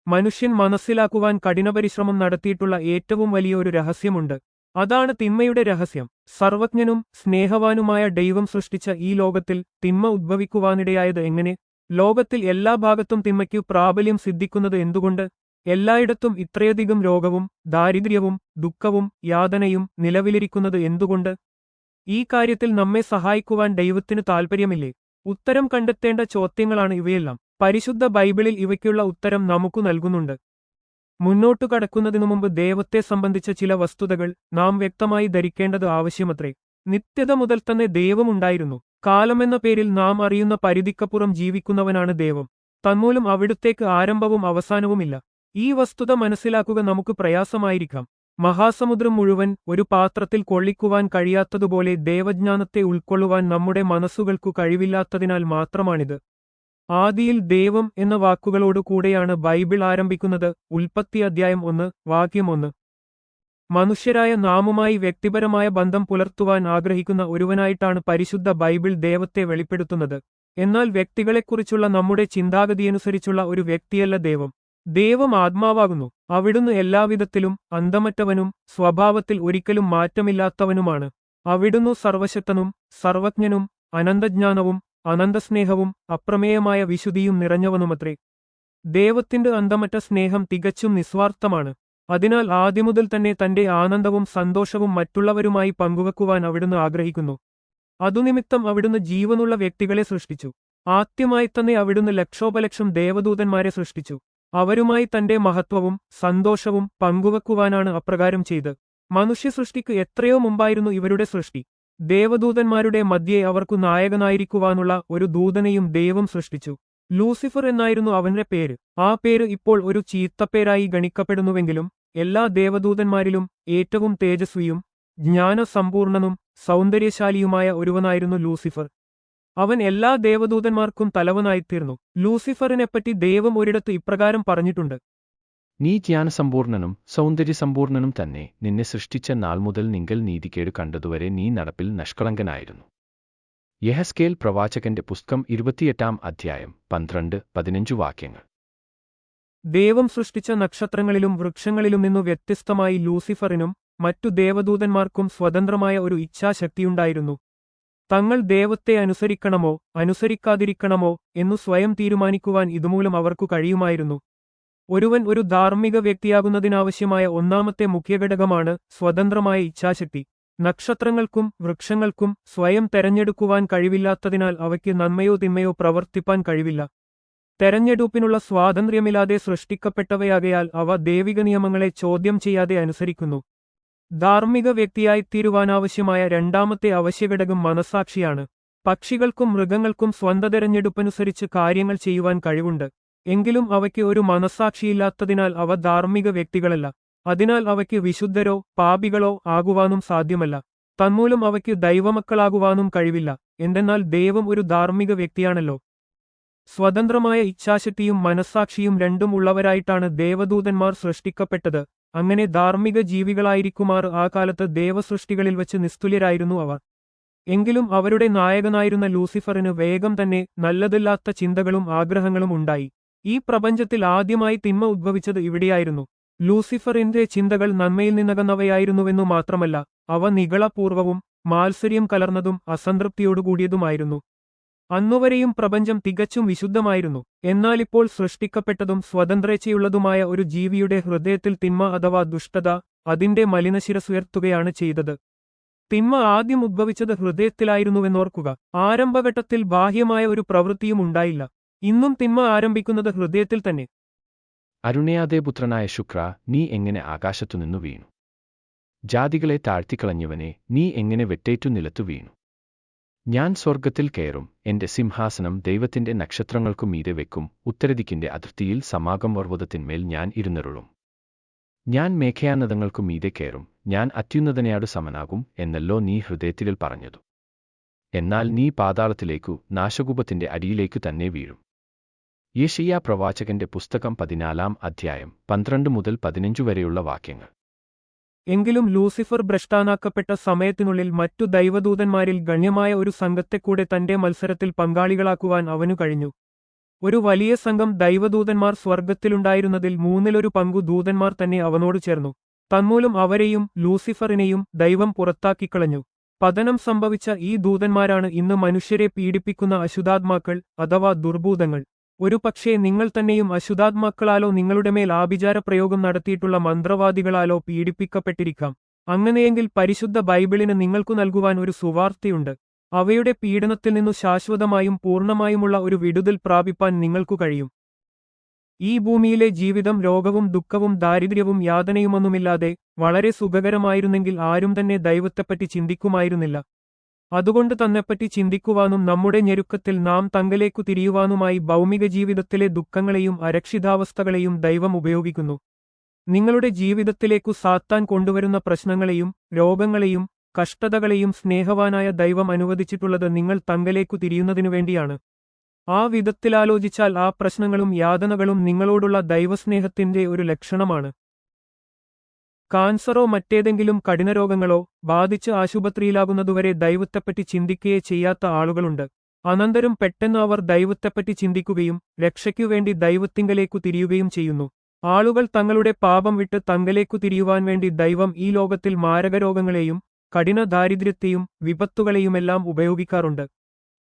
മനുഷ്യൻ മനസ്സിലാക്കുവാൻ കഠിനപരിശ്രമം നടത്തിയിട്ടുള്ള ഏറ്റവും വലിയ ഒരു രഹസ്യമുണ്ട്. അതാണ് തിന്മയുടെ രഹസ്യം. സർവജ്ഞനും സ്നേഹവാനുമായ ദൈവം സൃഷ്ടിച്ച ഈ ലോകത്തിൽ തിന്മ ഉദ്ഭവിക്കുവാനിടയായത് എങ്ങനെ? ലോകത്തിൽ എല്ലാ ഭാഗത്തും തിന്മയ്ക്കു പ്രാബല്യം സിദ്ധിക്കുന്നത് എന്തുകൊണ്ട്? എല്ലായിടത്തും ഇത്രയധികം രോഗവും ദാരിദ്ര്യവും ദുഃഖവും യാതനയും നിലവിലിരിക്കുന്നത് എന്തുകൊണ്ട്? ഈ കാര്യത്തിൽ നമ്മെ സഹായിക്കുവാൻ ദൈവത്തിന് താൽപ്പര്യമില്ലേ? ഉത്തരം കണ്ടെത്തേണ്ട ചോദ്യങ്ങളാണ് ഇവയെല്ലാം. പരിശുദ്ധ ബൈബിളിൽ ഇവയ്ക്കുള്ള ഉത്തരം നമുക്കു നൽകുന്നുണ്ട്. മുന്നോട്ടു കടക്കുന്നതിനു മുമ്പ് ദൈവത്തെ സംബന്ധിച്ച ചില വസ്തുതകൾ നാം വ്യക്തമായി ധരിക്കേണ്ടത് ആവശ്യമത്രേ. നിത്യത മുതൽ തന്നെ ദൈവമുണ്ടായിരുന്നു. കാലമെന്ന പേരിൽ നാം അറിയുന്ന പരിധിക്കപ്പുറം ജീവിക്കുന്നവനാണ് ദൈവം. തന്മൂലം അവിടുത്തേക്ക് ആരംഭവും അവസാനവുമില്ല. ഈ വസ്തുത മനസ്സിലാക്കുക നമുക്ക് പ്രയാസമായിരിക്കാം. മഹാസമുദ്രം മുഴുവൻ ഒരു പാത്രത്തിൽ കൊള്ളിക്കുവാൻ കഴിയാത്തതുപോലെ ദൈവജ്ഞാനത്തെ ഉൾക്കൊള്ളുവാൻ നമ്മുടെ മനസ്സുകൾക്കു കഴിവില്ലാത്തതിനാൽ മാത്രമാണിത്. ആദിയിൽ ദൈവം എന്ന വാക്കുകളോടു കൂടെയാണ് ബൈബിൾ ആരംഭിക്കുന്നത്. ഉൽപ്പത്തി അധ്യായം 1 വാക്യം 1. മനുഷ്യരായ നാമുമായി വ്യക്തിപരമായ ബന്ധം പുലർത്തുവാൻ ആഗ്രഹിക്കുന്ന ഒരുവനായിട്ടാണ് പരിശുദ്ധ ബൈബിൾ ദൈവത്തെ വെളിപ്പെടുത്തുന്നത്. എന്നാൽ വ്യക്തികളെക്കുറിച്ചുള്ള നമ്മുടെ ചിന്താഗതിയനുസരിച്ചുള്ള ഒരു വ്യക്തിയല്ല ദൈവം. ദൈവം ആത്മാവാകുന്നു. അവിടുന്ന് എല്ലാവിധത്തിലും അന്തമറ്റവനും സ്വഭാവത്തിൽ ഒരിക്കലും മാറ്റമില്ലാത്തവനുമാണ്. അവിടുന്ന് സർവശക്തനും സർവജ്ഞനും അനന്തജ്ഞാനവും അനന്തസ്നേഹവും അപ്രമേയമായ വിശുദ്ധിയും നിറഞ്ഞവനുമത്രേ. ദൈവത്തിന്റെ അന്തമറ്റ സ്നേഹം തികച്ചും നിസ്വാർത്ഥമാണ്. അതിനാൽ ആദ്യമുതൽ തന്നെ തന്റെ ആനന്ദവും സന്തോഷവും മറ്റുള്ളവരുമായി പങ്കുവെക്കുവാൻ അവിടുന്ന് ആഗ്രഹിക്കുന്നു. അതുനിമിത്തം അവിടുന്ന് ജീവനുള്ള വ്യക്തികളെ സൃഷ്ടിച്ചു. ആദ്യമായി തന്നെ അവിടുന്ന് ലക്ഷോപലക്ഷം ദേവദൂതന്മാരെ സൃഷ്ടിച്ചു. അവരുമായി തന്റെ മഹത്വവും സന്തോഷവും പങ്കുവെക്കുവാനാണ് അപ്രകാരം ചെയ്ത്. മനുഷ്യസൃഷ്ടിക്ക് എത്രയോ മുമ്പായിരുന്നു ഇവരുടെ സൃഷ്ടി. ദേവദൂതന്മാരുടെ മധ്യേ അവർക്കു നായകനായിരിക്കുവാനുള്ള ഒരു ദൂതനെയും ദൈവം സൃഷ്ടിച്ചു. ലൂസിഫർ എന്നായിരുന്നു അവന്റെ പേര്. ആ പേര് ഇപ്പോൾ ഒരു ചീത്തപ്പേരായി ഗണിക്കപ്പെടുന്നുവെങ്കിലും എല്ലാ ദേവദൂതന്മാരിലും ഏറ്റവും തേജസ്വിയും ജ്ഞാനസമ്പൂർണനും സൗന്ദര്യശാലിയുമായ ഒരുവനായിരുന്നു ലൂസിഫർ. അവൻ എല്ലാ ദേവദൂതന്മാർക്കും തലവനായിത്തീർന്നു. ലൂസിഫറിനെപ്പറ്റി ദൈവം ഒരിടത്ത് ഇപ്രകാരം പറഞ്ഞിട്ടുണ്ട്: നീ ജ്ഞാനസമ്പൂർണനും സൗന്ദര്യസമ്പൂർണനും തന്നെ. നിന്നെ സൃഷ്ടിച്ച നാൾ മുതൽ നിങ്ങൾ നീതികേട് കണ്ടതുവരെ നീ നടപ്പിൽ നിഷ്കളങ്കനായിരുന്നു. യെഹെസ്കേൽ പ്രവാചകന്റെ പുസ്തകം 28 അധ്യായം 12-15 വാക്യങ്ങൾ. ദൈവം സൃഷ്ടിച്ച നക്ഷത്രങ്ങളിലും വൃക്ഷങ്ങളിലും നിന്നു വ്യത്യസ്തമായി ലൂസിഫറിനും മറ്റു ദേവദൂതന്മാർക്കും സ്വതന്ത്രമായ ഒരു ഇച്ഛാശക്തിയുണ്ടായിരുന്നു. തങ്ങൾ ദൈവത്തെ അനുസരിക്കണമോ അനുസരിക്കാതിരിക്കണമോ എന്നു സ്വയം തീരുമാനിക്കുവാൻ ഇതുമൂലം അവർക്കു കഴിയുമായിരുന്നു. ഒരുവൻ ഒരു ധാർമ്മിക വ്യക്തിയാകുന്നതിനാവശ്യമായ ഒന്നാമത്തെ മുഖ്യഘടകമാണ് സ്വതന്ത്രമായ ഇച്ഛാശക്തി. നക്ഷത്രങ്ങൾക്കും വൃക്ഷങ്ങൾക്കും സ്വയം തെരഞ്ഞെടുക്കുവാൻ കഴിവില്ലാത്തതിനാൽ അവയ്ക്ക് നന്മയോ തിന്മയോ പ്രവർത്തിപ്പാൻ കഴിവില്ല. തെരഞ്ഞെടുപ്പിനുള്ള സ്വാതന്ത്ര്യമില്ലാതെ സൃഷ്ടിക്കപ്പെട്ടവയാകയാൽ അവ ദൈവിക നിയമങ്ങളെ ചോദ്യം ചെയ്യാതെ അനുസരിക്കുന്നു. ധാർമ്മിക വ്യക്തിയായിത്തീരുവാനാവശ്യമായ രണ്ടാമത്തെ അവശ്യഘടകം മനസ്സാക്ഷിയാണ്. പക്ഷികൾക്കും മൃഗങ്ങൾക്കും സ്വന്തം തെരഞ്ഞെടുപ്പനുസരിച്ച് കാര്യങ്ങൾ ചെയ്യുവാൻ കഴിവുണ്ട്. എങ്കിലും അവയ്ക്ക് ഒരു മനസ്സാക്ഷിയില്ലാത്തതിനാൽ അവ ധാർമ്മിക വ്യക്തികളല്ല. അതിനാൽ അവയ്ക്ക് വിശുദ്ധരോ പാപികളോ ആകുവാനും സാധ്യമല്ല. തന്മൂലം അവയ്ക്ക് ദൈവമക്കളാകുവാനും കഴിവില്ല. എന്തെന്നാൽ ദൈവം ഒരു ധാർമ്മിക വ്യക്തിയാണല്ലോ. സ്വതന്ത്രമായ ഇച്ഛാശക്തിയും മനസ്സാക്ഷിയും രണ്ടും ഉള്ളവരായിട്ടാണ് ദേവദൂതന്മാർ സൃഷ്ടിക്കപ്പെട്ടത്. അങ്ങനെ ധാർമ്മിക ജീവികളായിരിക്കുമാർ ആ കാലത്ത് ദേവസൃഷ്ടികളിൽ വച്ച് നിസ്തുല്യരായിരുന്നു അവർ. എങ്കിലും അവരുടെ നായകനായിരുന്ന ലൂസിഫറിന് വേഗം തന്നെ നല്ലതല്ലാത്ത ചിന്തകളും ആഗ്രഹങ്ങളും ഉണ്ടായി. ഈ പ്രപഞ്ചത്തിൽ ആദ്യമായി തിന്മ ഉദ്ഭവിച്ചത് ഇവിടെയായിരുന്നു. ലൂസിഫറിന്റെ ചിന്തകൾ നന്മയിൽ നിന്നകന്നവയായിരുന്നുവെന്നു മാത്രമല്ല, അവ നിഗളപൂർവവും മാത്സര്യം കലർന്നതും അസംതൃപ്തിയോടുകൂടിയതുമായിരുന്നു. അന്നുവരെയും പ്രപഞ്ചം തികച്ചും വിശുദ്ധമായിരുന്നു. എന്നാലിപ്പോൾ സൃഷ്ടിക്കപ്പെട്ടതും സ്വതന്ത്രേച്ഛയുള്ളതുമായ ഒരു ജീവിയുടെ ഹൃദയത്തിൽ തിന്മ അഥവാ ദുഷ്ടത അതിന്റെ മലിനശിരസുയർത്തുകയാണ് ചെയ്തത്. തിന്മ ആദ്യം ഉദ്ഭവിച്ചത് ഹൃദയത്തിലായിരുന്നുവെന്നോർക്കുക. ആരംഭഘട്ടത്തിൽ ബാഹ്യമായ ഒരു പ്രവൃത്തിയും ഉണ്ടായില്ല. ഇന്നും തിന്മ ആരംഭിക്കുന്നത് ഹൃദയത്തിൽ തന്നെ. അരുണയാദേ പുത്രനായ ശുക്ര, നീ എങ്ങനെ ആകാശത്തുനിന്നു വീണു? ജാതികളെ താഴ്ത്തിക്കളഞ്ഞവനെ, നീ എങ്ങനെ വെട്ടേറ്റു നിലത്തു വീണു? ഞാൻ സ്വർഗ്ഗത്തിൽ കയറും, എന്റെ സിംഹാസനം ദൈവത്തിന്റെ നക്ഷത്രങ്ങൾക്കു മീതെ വെക്കും. ഉത്തരദിക്കിന്റെ അതിർത്തിയിൽ സമാഗമപർവ്വതത്തിന്മേൽ ഞാൻ ഇരുന്നരുളും. ഞാൻ മേഘയാനദങ്ങൾക്കു മീതെ കയറും, ഞാൻ അത്യുന്നതനയാടു സമനാകും എന്നല്ലോ നീ ഹൃദയത്തിൽ പറഞ്ഞതു. എന്നാൽ നീ പാതാളത്തിലേക്കു, നാശകൂപത്തിന്റെ അടിയിലേക്കു തന്നെ വീഴും. യെശയ്യാ പ്രവാചകന്റെ പുസ്തകം 14 അധ്യായം 12-15 വരെയുള്ള വാക്യങ്ങൾ. എങ്കിലും ലൂസിഫർ ഭ്രഷ്ടാനാക്കപ്പെട്ട സമയത്തിനുള്ളിൽ മറ്റു ദൈവദൂതന്മാരിൽ ഗണ്യമായ ഒരു സംഘത്തെക്കൂടെ തന്റെ മത്സരത്തിൽ പങ്കാളികളാക്കുവാൻ അവനു കഴിഞ്ഞു. ഒരു വലിയ സംഘം ദൈവദൂതന്മാർ സ്വർഗ്ഗത്തിലുണ്ടായിരുന്നതിൽ മൂന്നിലൊരു പങ്കു ദൂതന്മാർ തന്നെ അവനോട് ചേർന്നു. തന്മൂലം അവരെയും ലൂസിഫറിനെയും ദൈവം പുറത്താക്കിക്കളഞ്ഞു. പതനം സംഭവിച്ച ഈ ദൂതന്മാരാണ് ഇന്ന് മനുഷ്യരെ പീഡിപ്പിക്കുന്ന അശുദ്ധാത്മാക്കൾ അഥവാ ദുർഭൂതങ്ങൾ. ഒരുപക്ഷേ നിങ്ങൾ തന്നെയും അശുദ്ധാത്മാക്കളാലോ നിങ്ങളുടെ മേൽ ആഭിചാരപ്രയോഗം നടത്തിയിട്ടുള്ള മന്ത്രവാദികളാലോ പീഡിപ്പിക്കപ്പെട്ടിരിക്കാം. അങ്ങനെയെങ്കിൽ പരിശുദ്ധ ബൈബിളിന് നിങ്ങൾക്കു നൽകുവാൻ ഒരു സുവാർത്തയുണ്ട്. അവയുടെ പീഡനത്തിൽ നിന്നു ശാശ്വതമായും പൂർണ്ണമായുമുള്ള ഒരു വിടുതൽ പ്രാപിപ്പാൻ നിങ്ങൾക്കു കഴിയും. ഈ ഭൂമിയിലെ ജീവിതം രോഗവും ദുഃഖവും ദാരിദ്ര്യവും യാതനയുമൊന്നുമില്ലാതെ വളരെ സുഖകരമായിരുന്നെങ്കിൽ ആരും തന്നെ ദൈവത്തെപ്പറ്റി ചിന്തിക്കുമായിരുന്നില്ല. അതുകൊണ്ട് തന്നെപ്പറ്റി ചിന്തിക്കുവാനും നമ്മുടെ ഞെരുക്കത്തിൽ നാം തങ്കലേക്കു തിരിയുവാനുമായി ഭൗമിക ജീവിതത്തിലെ ദുഃഖങ്ങളെയും അരക്ഷിതാവസ്ഥകളെയും ദൈവം ഉപയോഗിക്കുന്നു. നിങ്ങളുടെ ജീവിതത്തിലേക്കു സാത്താൻ കൊണ്ടുവരുന്ന പ്രശ്നങ്ങളെയും രോഗങ്ങളെയും കഷ്ടതകളെയും സ്നേഹവാനായ ദൈവം അനുവദിച്ചിട്ടുള്ളത് നിങ്ങൾ തങ്കലേക്കു തിരിയുന്നതിനുവേണ്ടിയാണ്. ആ വിധത്തിലാലോചിച്ചാൽ ആ പ്രശ്നങ്ങളും യാതനകളും നിങ്ങളോടുള്ള ദൈവസ്നേഹത്തിന്റെ ഒരു ലക്ഷണമാണ്. കാൻസറോ മറ്റേതെങ്കിലും കഠിനരോഗങ്ങളോ ബാധിച്ച് ആശുപത്രിയിലാകുന്നതുവരെ ദൈവത്തെപ്പറ്റി ചിന്തിക്കുകയേ ചെയ്യാത്ത ആളുകളുണ്ട്. അനന്തരം പെട്ടെന്ന് അവർ ദൈവത്തെപ്പറ്റി ചിന്തിക്കുകയും രക്ഷയ്ക്കുവേണ്ടി ദൈവത്തിങ്കലേക്കു തിരിയുകയും ചെയ്യുന്നു. ആളുകൾ തങ്ങളുടെ പാപം വിട്ട് തങ്കലേക്കു തിരിയുവാൻ വേണ്ടി ദൈവം ഈ ലോകത്തിൽ മാരകരോഗങ്ങളെയും കഠിന ദാരിദ്ര്യത്തെയും വിപത്തുകളെയുമെല്ലാം ഉപയോഗിക്കാറുണ്ട്.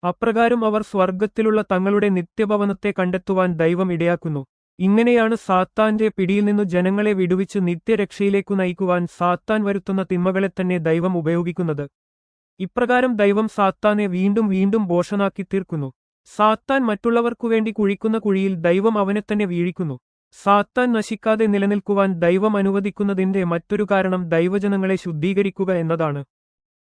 അപ്രകാരം അവർ സ്വർഗ്ഗത്തിലുള്ള തങ്ങളുടെ നിത്യഭവനത്തെ കണ്ടെത്തുവാൻ ദൈവം ഇടയാക്കുന്നു. ഇങ്ങനെയാണ് സാത്താന്റെ പിടിയിൽ നിന്നു ജനങ്ങളെ വിടുവിച്ച് നിത്യരക്ഷയിലേക്കു നയിക്കുവാൻ സാത്താൻ വരുത്തുന്ന തിന്മകളെ തന്നെ ദൈവം ഉപയോഗിക്കുന്നത്. ഇപ്രകാരം ദൈവം സാത്താനെ വീണ്ടും വീണ്ടും ഭോഷനാക്കി തീർക്കുന്നു. സാത്താൻ മറ്റുള്ളവർക്കുവേണ്ടി കുഴിക്കുന്ന കുഴിയിൽ ദൈവം അവനെത്തന്നെ വീഴിക്കുന്നു. സാത്താൻ നശിക്കാതെ നിലനിൽക്കുവാൻ ദൈവം അനുവദിക്കുന്നതിന്റെ മറ്റൊരു കാരണം ദൈവജനങ്ങളെ ശുദ്ധീകരിക്കുക എന്നതാണ്.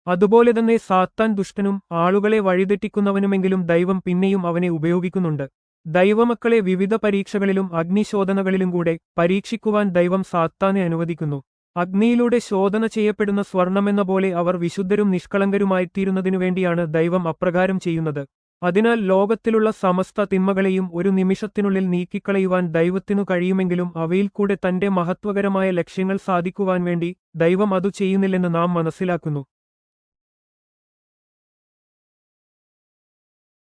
അതുപോലെ തന്നെ സാത്താൻ ദുഷ്ടനും ആളുകളെ വഴിതെറ്റിക്കുന്നവനുമെങ്കിലും ദൈവം പിന്നെയും അവനെ ഉപയോഗിക്കുന്നുണ്ട്. ദൈവമക്കളെ വിവിധ പരീക്ഷകളിലും അഗ്നിശോധനകളിലും കൂടെ പരീക്ഷിക്കുവാൻ ദൈവം സാത്താനെ അനുവദിക്കുന്നു. അഗ്നിയിലൂടെ ശോധന ചെയ്യപ്പെടുന്ന സ്വർണമെന്ന പോലെ അവർ വിശുദ്ധരും നിഷ്കളങ്കരുമായിത്തീരുന്നതിനുവേണ്ടിയാണ് ദൈവം അപ്രകാരം ചെയ്യുന്നത്. അതിനാൽ ലോകത്തിലുള്ള സമസ്ത തിന്മകളെയും ഒരു നിമിഷത്തിനുള്ളിൽ നീക്കിക്കളയുവാൻ ദൈവത്തിനു കഴിയുമെങ്കിലും അവയിൽ കൂടെ തന്റെ മഹത്വകരമായ ലക്ഷ്യങ്ങൾ സാധിക്കുവാൻ വേണ്ടി ദൈവം അതു ചെയ്യുന്നില്ലെന്ന് നാം മനസ്സിലാക്കുന്നു.